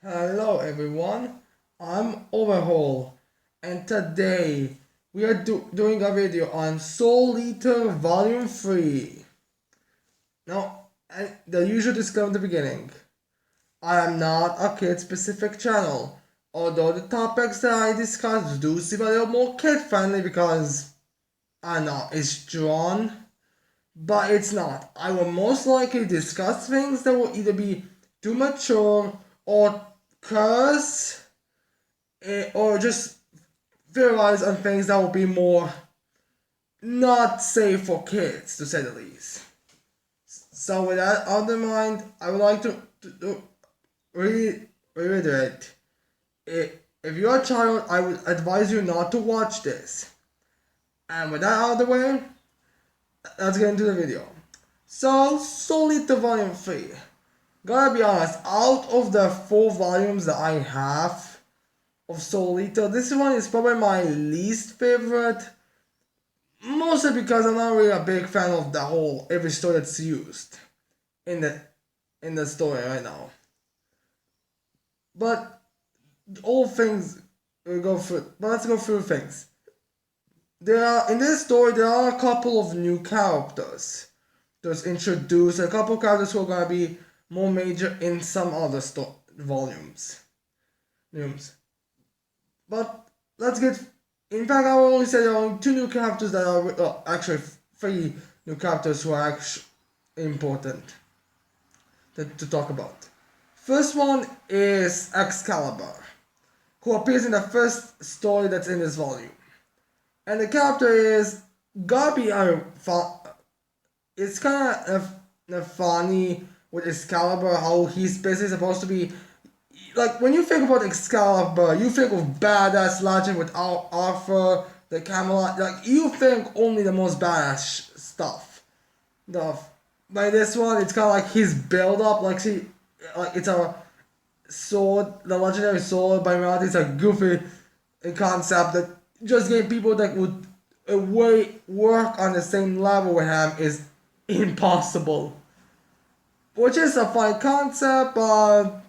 Hello everyone, I'm Overhaul, and today we are doing a video on Soul Eater Volume 3. Now, the usual disclaimer at the beginning. I am not a kid-specific channel, although the topics that I discuss do seem a little more kid-friendly because, I know, it's drawn, but it's not. I will most likely discuss things that will either be too mature or curse or just theorize on things that will be more not safe for kids, to say the least. So with that on the mind, I would like to reiterate. If you're a child, I would advise you not to watch this. And with that out of the way, let's get into the video. So, Soul Eater Volume 3. Gotta be honest, out of the 4 volumes that I have of Soul Eater, this one is probably my least favorite. Mostly because I'm not really a big fan of the whole every story that's used in the story right now. But all things we go through. But let's go through things. In this story there are a couple of new characters. There's introduced a couple of characters who are gonna be more major in some other volumes. But let's get. In fact, I will only say there are only 2 new characters that are. Actually, 3 new characters who are actually important to talk about. First one is Excalibur, who appears in the first story that's in this volume. And the character is Gabi. It's kind of funny with Excalibur how he's basically supposed to be like when you think about Excalibur, you think of badass legend with Arthur, the Camelot. Like you think only the most badass stuff. The by this one, it's kind of like his build up. Like it's a sword, the legendary sword. By reality, it's a goofy concept that just getting people that would work on the same level with him is impossible. Which is a fine concept, but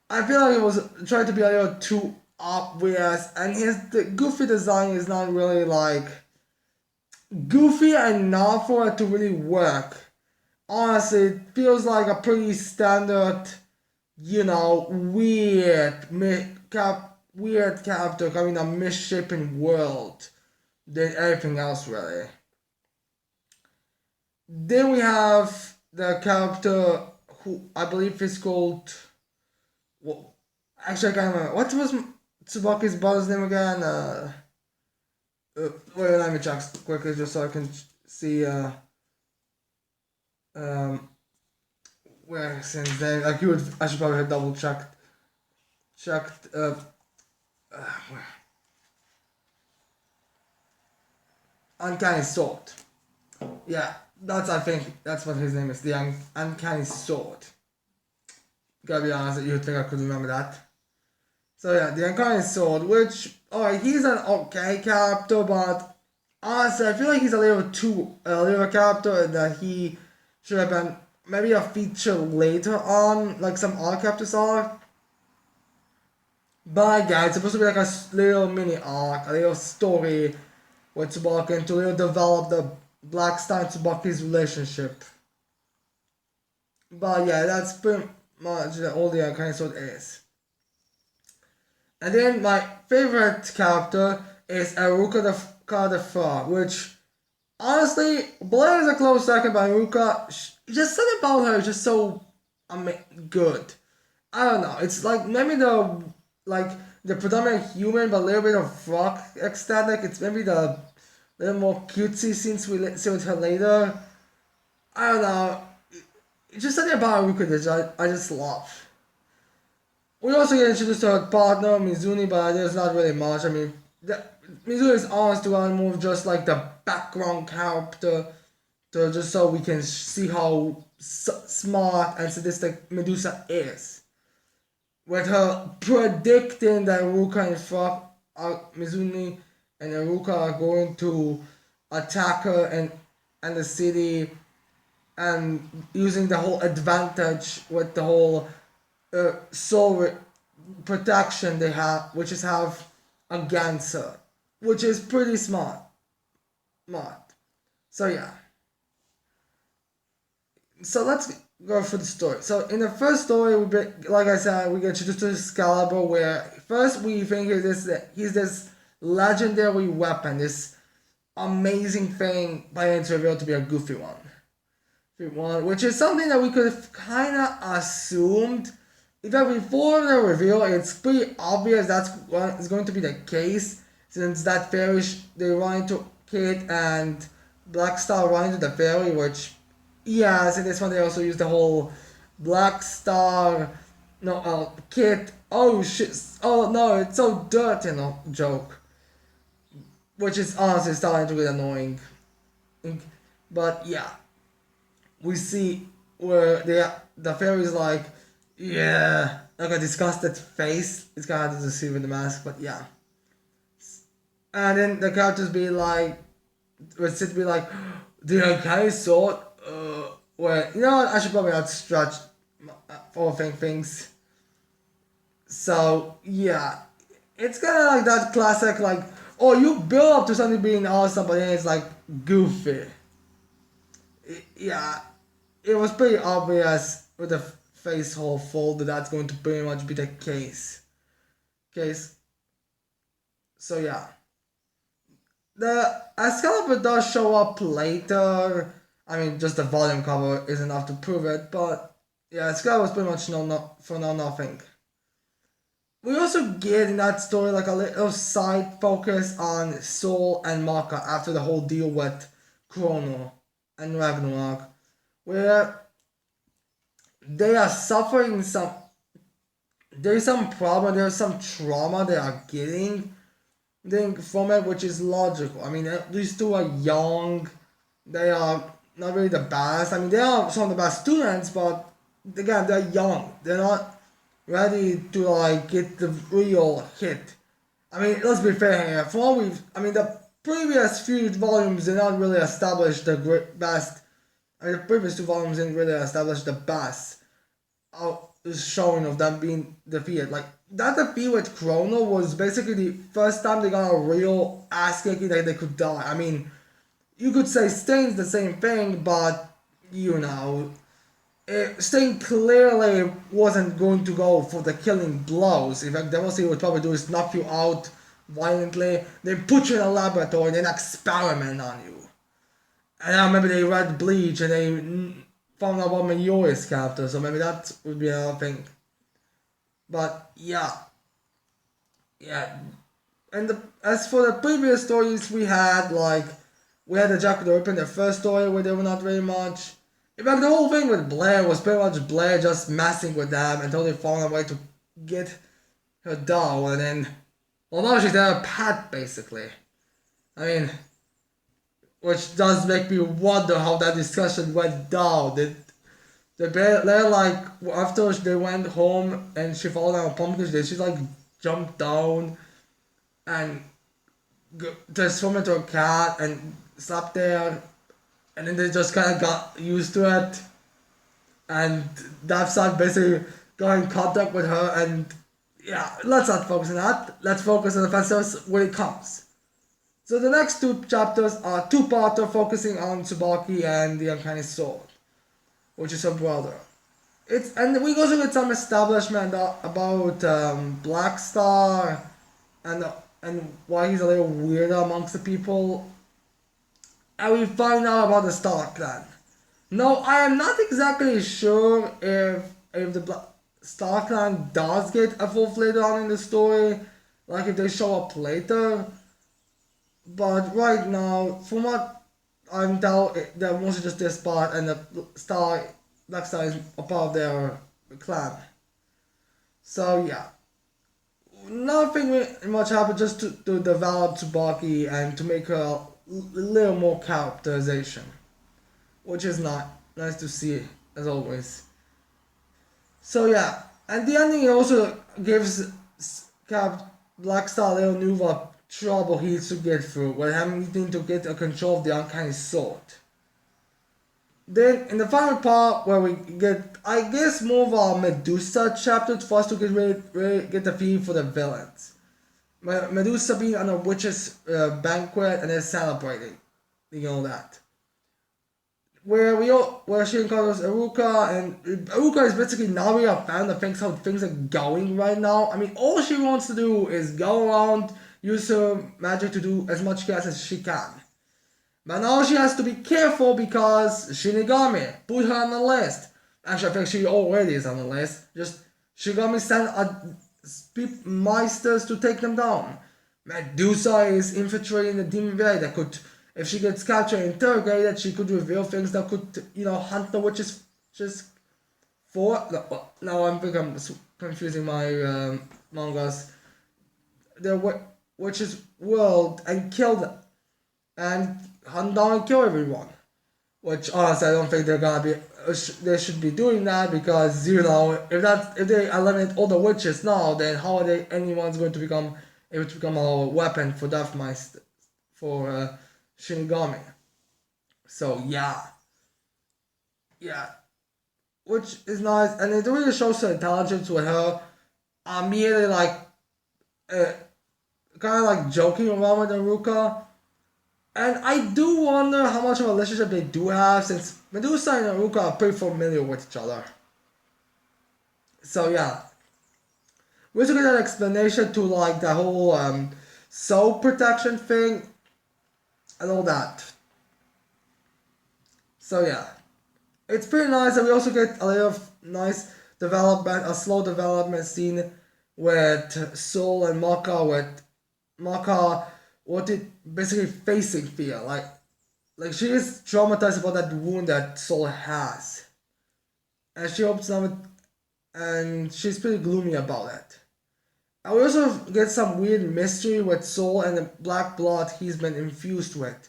I feel like it was trying to be a little too obvious, and the goofy design is not really like goofy enough for it to really work. Honestly, it feels like a pretty standard, weird character coming in a misshapen world than anything else really. Then we have the character who I believe is called. Well, actually, I can't remember. What was Tsubaki's brother's name again? Wait, let me check quickly just so I can see. Um, where is his name? Like you would, I should probably have double checked. Where? Uncanny Sword. Yeah, I think that's what his name is. The Uncanny Sword. Gotta be honest, you'd think I could remember that. So yeah, the Uncanny Sword, which, alright, he's an okay character, but honestly, I feel like he's a little too early of a character and that he should have been maybe a feature later on, like some other characters are. But yeah, it's supposed to be like a little mini arc, a little story with Tsubaki and to really develop the Blackstein Tsubaki's relationship. But yeah, that's pretty much all the Uncanny Sword is. And then my favorite character is Aruka the Frog, which honestly, Blair is a close second, but Aruka, just something about her is just so good. I don't know. It's like maybe the predominant human, but a little bit of frog aesthetic. It's maybe the little more cutesy scenes we see with her later. I don't know. It's just something about Aruka that I just love. We also get introduced to her partner, Mizuni, but there's not really much. I mean, Mizuni is honest to one move just like the background character, just so we can see how smart and sadistic Medusa is. With her predicting that Ruka and Mizuni and Ruka are going to attack her and the city, and using the whole advantage with the whole soul protection they have, which is have against her, which is pretty smart. Smart. So yeah. So let's go for the story. So in the first story, like I said, we get introduced to Excalibur, where first we think he's this legendary weapon, this amazing thing, but it's revealed to be a goofy one, which is something that we could have kind of assumed. In fact, before the reveal, it's pretty obvious that's what is going to be the case, since that fairy they run into Kit and Black Star run into the fairy, which yes, in this one they also use the whole Black Star, no, Kit. Oh shit! Oh no, it's so dirty, no joke, which is honestly starting to get annoying. But yeah, we see where the fairy's like, yeah, like a disgusted face. It's kind of hard to see with the mask, but yeah. And then the characters be like, would sit be like, the uncanny sword. Well, you know what? I should probably not stretch overthink things. So yeah, it's kind of like that classic like, oh, you build up to something being awesome, but then it's like goofy. Yeah, it was pretty obvious with the face hole fold that that's going to pretty much be the case. So yeah, the Excalibur does show up later. I mean, just the volume cover is enough to prove it, but yeah, Excalibur was pretty much for nothing. We also get in that story like a little side focus on Soul and Maka after the whole deal with Chrono and Ragnarok, where they are suffering there's some problem, there's some trauma they are getting from it, which is logical. I mean, these two are young, they are not really the best. I mean, they are some of the best students, but again, they're young. They're not ready to like get the real hit. I mean, let's be fair here. The previous few volumes did not really establish the best. I mean, the previous two volumes didn't really establish the best showing of them being defeated. Like that defeat with Chrono was basically the first time they got a real ass kicking that they could die. I mean, you could say Stain's the same thing, but you know, Stain clearly wasn't going to go for the killing blows. In fact, the most he would probably do is knock you out violently, then put you in a laboratory, then experiment on you. And I remember they read Bleach and they found out about Mayori's character, so maybe that would be another thing. But yeah. And as for the previous stories we had the Jack the Ripper in the first story where they were not very much. In fact, the whole thing with Blair was pretty much Blair just messing with them until they found a way to get her doll, and then, well, now she's their pet, basically. I mean, which does make me wonder how that discussion went down. They're like, after they went home and she fell down a pumpkin, did she like jump down and transform into a cat and slept there, and then they just kind of got used to it, and Davsad basically got in contact with her, and yeah, let's not focus on that. Let's focus on the festivals when it comes. So the next two chapters are two-parter focusing on Tsubaki and the Uncanny Sword, which is her brother. And we also get some establishment about Black Star and why he's a little weirder amongst the people. And we find out about the Star Clan. No, I am not exactly sure if the Star Clan does get evolved later on in the story, like if they show up later. But right now, from what I'm told, they're mostly just this part, and the Black Star is a part of their clan. So yeah, nothing much happened, just to develop Tsubaki and to make her a little more characterization, which is nice to see as always. So yeah, and the ending also gives Black Star a little new what trouble he needs to get through when having to get a control of the Uncanny Sword. then in the final part where we get, I guess, more of a Medusa chapter for us to get the feel for the villains. Medusa being on a witch's banquet and then celebrating, you know that. Where she encounters Aruka, and Aruka is basically not really a fan of things how things are going right now. I mean, all she wants to do is go around, use her magic to do as much chaos as she can. But now she has to be careful because Shinigami put her on the list. Actually, I think she already is on the list. Just Shinigami sent Meisters to take them down. Medusa is infiltrating the Demon Valley that could, if she gets captured and interrogated, she could reveal things that could, hunt the witches just for. Now I'm confusing my mangas. The witches world and kill them. And hunt down and kill everyone. Which honestly I don't think they're gonna be. They should be doing that because if they eliminate all the witches now, then how are anyone's going to become able to become a weapon for Deathmeister for Shinigami? So yeah, which is nice, and it really shows her intelligence with her. Immediately kind of like joking around with Aruka. And I do wonder how much of a relationship they do have, since Medusa and Aruka are pretty familiar with each other. So yeah. We also get an explanation to like the whole soul protection thing and all that. So yeah. It's pretty nice, and we also get a little nice development, a slow development scene with Soul and Maka, with Maka what it basically facing fear. Like she is traumatized about that wound that Soul has. And she hopes not, and she's pretty gloomy about it. And we also get some weird mystery with Soul and the black blood he's been infused with.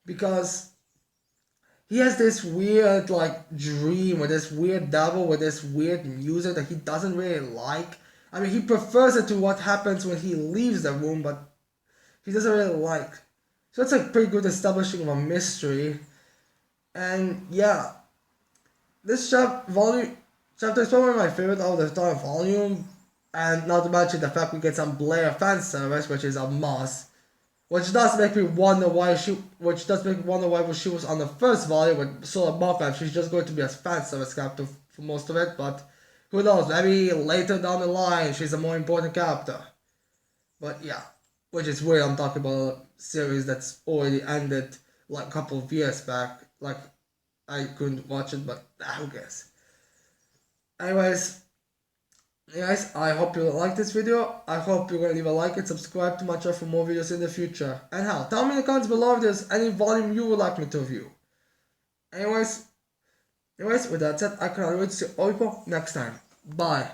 Because he has this weird dream with this weird devil with this weird music that he doesn't really like. I mean, he prefers it to what happens when he leaves the room, but he doesn't really like. So it's like pretty good establishing of a mystery. And yeah, this chapter is probably my favorite out of the entire volume. And not to mention the fact we get some Blair fan service, which is a must. Which does make me wonder why she was on the first volume with Solar Maka if she's just going to be a fan service character for most of it, but who knows, maybe later down the line she's a more important character. But yeah. Which is weird, I'm talking about a series that's already ended like a couple of years back. Like, I couldn't watch it, but who cares? Anyways, guys, I hope you like this video. I hope you're gonna leave a like and subscribe to my channel for more videos in the future. And hell, tell me in the comments below if there's any volume you would like me to review. Anyways, with that said, I cannot wait to see all people next time. Bye.